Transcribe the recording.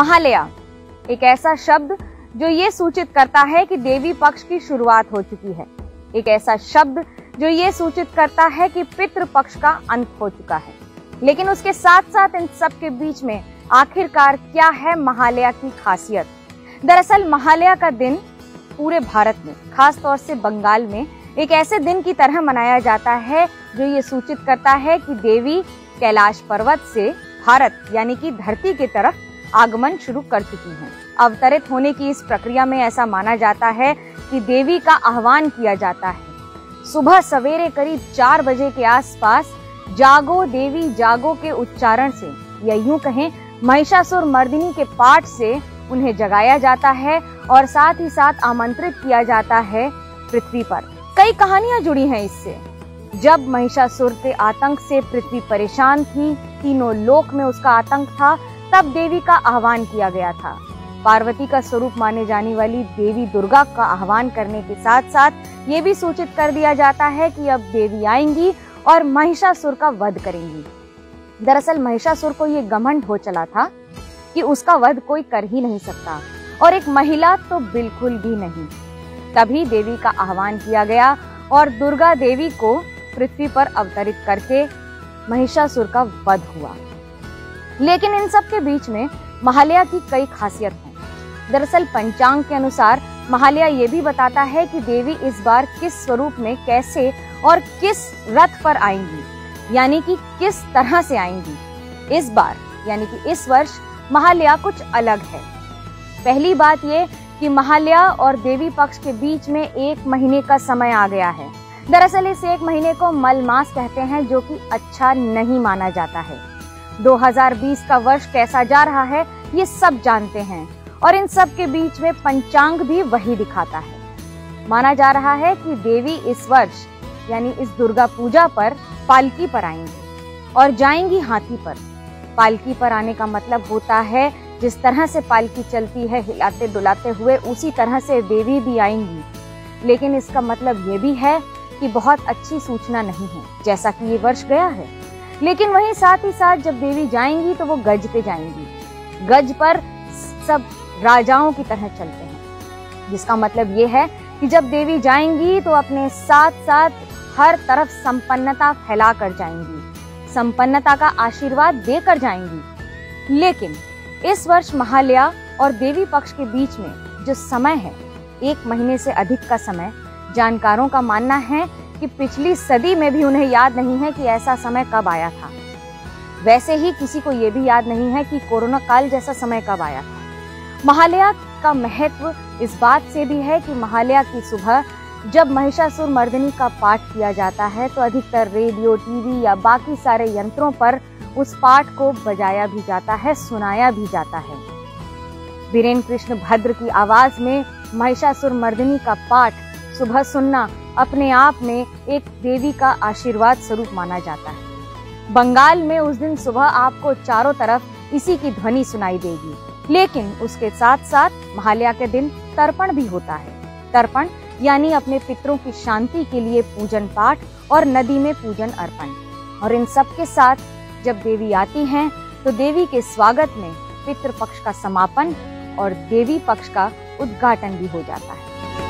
महालया एक ऐसा शब्द जो ये सूचित करता है कि देवी पक्ष की शुरुआत हो चुकी है। एक ऐसा शब्द जो ये सूचित करता है कि पितृ पक्ष का अंत हो चुका है। लेकिन उसके साथ साथ इन सब के बीच में आखिरकार क्या है महालया की खासियत? दरअसल महालया का दिन पूरे भारत में, खास तौर से बंगाल में, एक ऐसे दिन की तरह मनाया जाता है जो ये सूचित करता है कि देवी कैलाश पर्वत से भारत यानी कि धरती की तरफ आगमन शुरू कर चुकी हैं। अवतरित होने की इस प्रक्रिया में ऐसा माना जाता है कि देवी का आह्वान किया जाता है। सुबह सवेरे करीब 4 बजे के आसपास जागो देवी जागो के उच्चारण से, या यूं कहें महिषासुर मर्दिनी के पाठ से उन्हें जगाया जाता है और साथ ही साथ आमंत्रित किया जाता है पृथ्वी पर। कई कहानियां जुड़ी हैं इससे। जब महिषासुर के आतंक से पृथ्वी परेशान थी, तीनों लोक में उसका आतंक था, तब देवी का आह्वान किया गया था। पार्वती का स्वरूप माने जाने वाली देवी दुर्गा का आह्वान करने के साथ साथ ये भी सूचित कर दिया जाता है कि अब देवी आएंगी और महिषासुर का वध करेंगी। दरअसल महिषासुर को ये घमंड हो चला था कि उसका वध कोई कर ही नहीं सकता, और एक महिला तो बिल्कुल भी नहीं। तभी देवी का आह्वान किया गया और दुर्गा देवी को पृथ्वी पर अवतरित करके महिषासुर का वध हुआ। लेकिन इन सब के बीच में महालया की कई खासियत हैं। दरअसल पंचांग के अनुसार महालया ये भी बताता है कि देवी इस बार किस स्वरूप में, कैसे और किस रथ पर आएंगी, यानी कि किस तरह से आएंगी। इस बार यानी कि इस वर्ष महालया कुछ अलग है। पहली बात ये कि महालया और देवी पक्ष के बीच में 1 महीने का समय आ गया है। दरअसल इस 1 महीने को मलमास कहते हैं, जो कि अच्छा नहीं माना जाता है। 2020 का वर्ष कैसा जा रहा है ये सब जानते हैं, और इन सब के बीच में पंचांग भी वही दिखाता है। माना जा रहा है कि देवी इस वर्ष यानी इस दुर्गा पूजा पर पालकी पर आएंगी और जाएंगी हाथी पर। पालकी पर आने का मतलब होता है जिस तरह से पालकी चलती है हिलाते डुलाते हुए, उसी तरह से देवी भी आएंगी। लेकिन इसका मतलब ये भी है कि बहुत अच्छी सूचना नहीं है, जैसा कि ये वर्ष गया है। लेकिन वहीं साथ ही साथ जब देवी जाएंगी तो वो गज पे जाएंगी। गज पर सब राजाओं की तरह चलते हैं, जिसका मतलब ये है कि जब देवी जाएंगी तो अपने साथ साथ हर तरफ संपन्नता फैला कर जाएंगी, संपन्नता का आशीर्वाद देकर जाएंगी। लेकिन इस वर्ष महालया और देवी पक्ष के बीच में जो समय है, 1 महीने से अधिक का समय, जानकारों का मानना है कि पिछली सदी में भी उन्हें याद नहीं है कि ऐसा समय कब आया था। वैसे ही किसी को ये भी याद नहीं है कि कोरोना काल जैसा समय कब आया था। महालया का महत्व इस बात से भी है कि महालया की सुबह जब महिषासुर मर्दिनी का पाठ किया जाता है तो अधिकतर रेडियो, टीवी या बाकी सारे यंत्रों पर उस पाठ को बजाया भी जाता है, सुनाया भी जाता है। बीरेन कृष्ण भद्र की आवाज में महिषासुर मर्दिनी का पाठ सुबह सुनना अपने आप में एक देवी का आशीर्वाद स्वरूप माना जाता है। बंगाल में उस दिन सुबह आपको चारों तरफ इसी की ध्वनि सुनाई देगी। लेकिन उसके साथ साथ महालया के दिन तर्पण भी होता है। तर्पण यानी अपने पितरों की शांति के लिए पूजन पाठ और नदी में पूजन अर्पण। और इन सब के साथ जब देवी आती हैं तो देवी के स्वागत में पितृ पक्ष का समापन और देवी पक्ष का उद्घाटन भी हो जाता है।